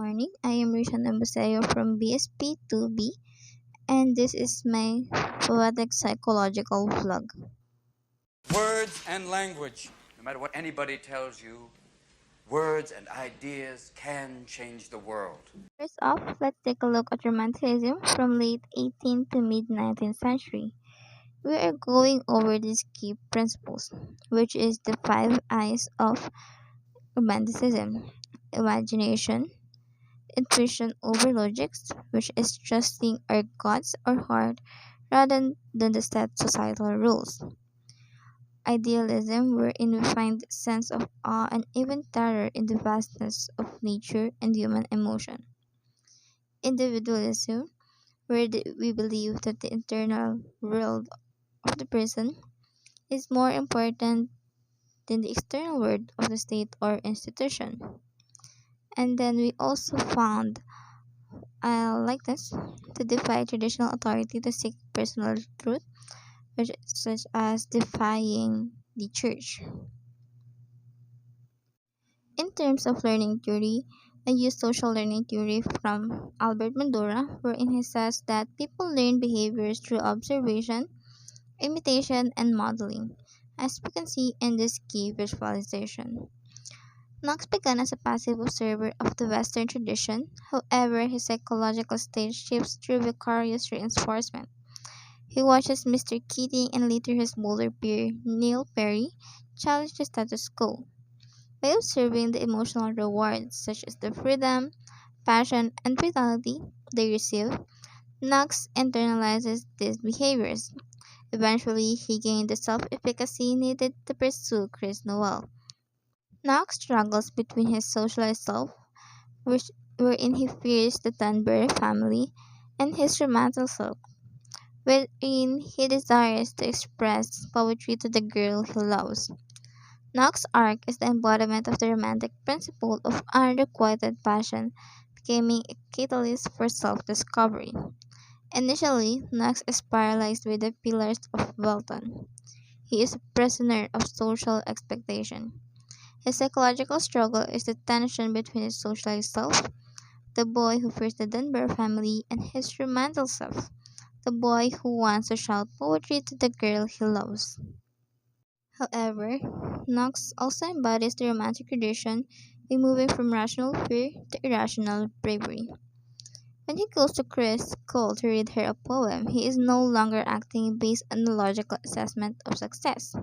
morning. I am Rishan Boseo from BSP2B, and this is my Poetic-Psychological vlog. Words and language. No matter what anybody tells you, words and ideas can change the world. First off, let's take a look at Romanticism from late 18th to mid 19th century. We are going over these key principles, which is the five I's of Romanticism: imagination, intuition over logics, which is trusting our guts or heart rather than the set societal rules. Idealism, wherein we find a sense of awe and even terror in the vastness of nature and human emotion. Individualism, where we believe that the internal world of the person is more important than the external world of the state or institution. And then we also found, like this, to defy traditional authority to seek personal truth, which such as defying the church. In terms of learning theory, I use social learning theory from Albert Bandura, wherein he says that people learn behaviors through observation, imitation, and modeling, as we can see in this key visualization. Knox began as a passive observer of the Western tradition, however, his psychological state shifts through vicarious reinforcement. He watches Mr. Keating and later his bolder peer, Neil Perry, challenge the status quo. By observing the emotional rewards such as the freedom, passion, and vitality they receive, Knox internalizes these behaviors. Eventually, he gained the self-efficacy needed to pursue Chris Noel. Knox struggles between his socialized self, which, wherein he fears the Dunbar family, and his romantic self, wherein he desires to express poetry to the girl he loves. Knox's arc is the embodiment of the romantic principle of unrequited passion, becoming a catalyst for self-discovery. Initially, Knox is paralyzed with the pillars of Welton. He is a prisoner of social expectation. His psychological struggle is the tension between his socialized self, the boy who fears the Dunbar family, and his romantic self, the boy who wants to shout poetry to the girl he loves. However, Knox also embodies the romantic tradition by moving from rational fear to irrational bravery. When he goes to Chris Cole to read her a poem, he is no longer acting based on the logical assessment of success.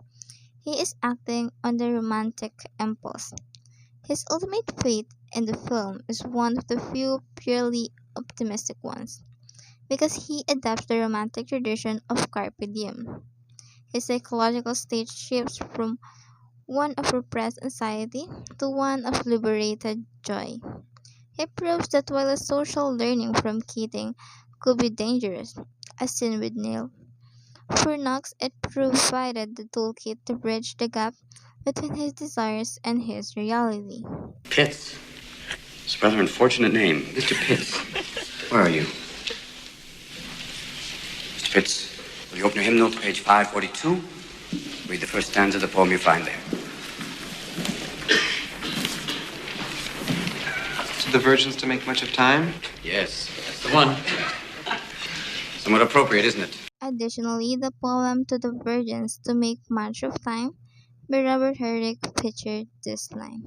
He is acting on the romantic impulse. His ultimate fate in the film is one of the few purely optimistic ones, because he adapts the romantic tradition of carpe diem. His psychological state shifts from one of repressed anxiety to one of liberated joy. He proves that while a social learning from Keating could be dangerous, as seen with Neil, for Knox it provided the toolkit to bridge the gap between his desires and his reality. Pitts. It's a rather unfortunate name. Mr. Pitts. Where are you? Mr. Pitts, will you open your hymnal to page 542? Read the first stanza of the poem you find there. Did the virgins to make much of time? Yes, that's the one. Somewhat appropriate, isn't it? Additionally, the poem To the Virgins to Make Much of Time by Robert Herrick featured this line: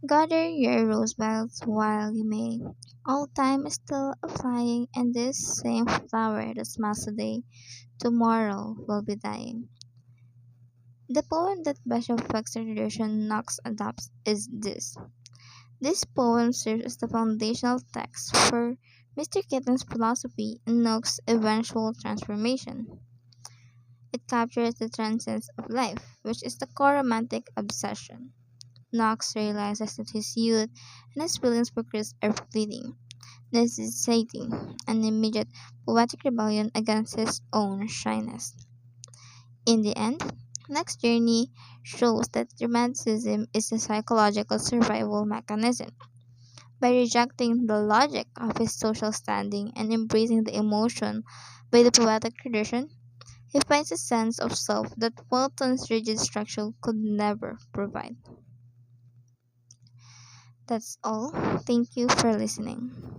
Gather your rosebuds while you may. All time is still a flying, and this same flower that smiles today, tomorrow will be dying. The poem that Bishop Webster tradition Knox adopts is this. This poem serves as the foundational text for Mr. Keating's philosophy and Knox's eventual transformation. It captures the transience of life, which is the core romantic obsession. Knox realizes that his youth and his feelings for Chris are fleeting, necessitating an immediate poetic rebellion against his own shyness. In the end, Knox's journey shows that romanticism is a psychological survival mechanism. By rejecting the logic of his social standing and embracing the emotion by the poetic tradition, he finds a sense of self that Walton's rigid structure could never provide. That's all. Thank you for listening.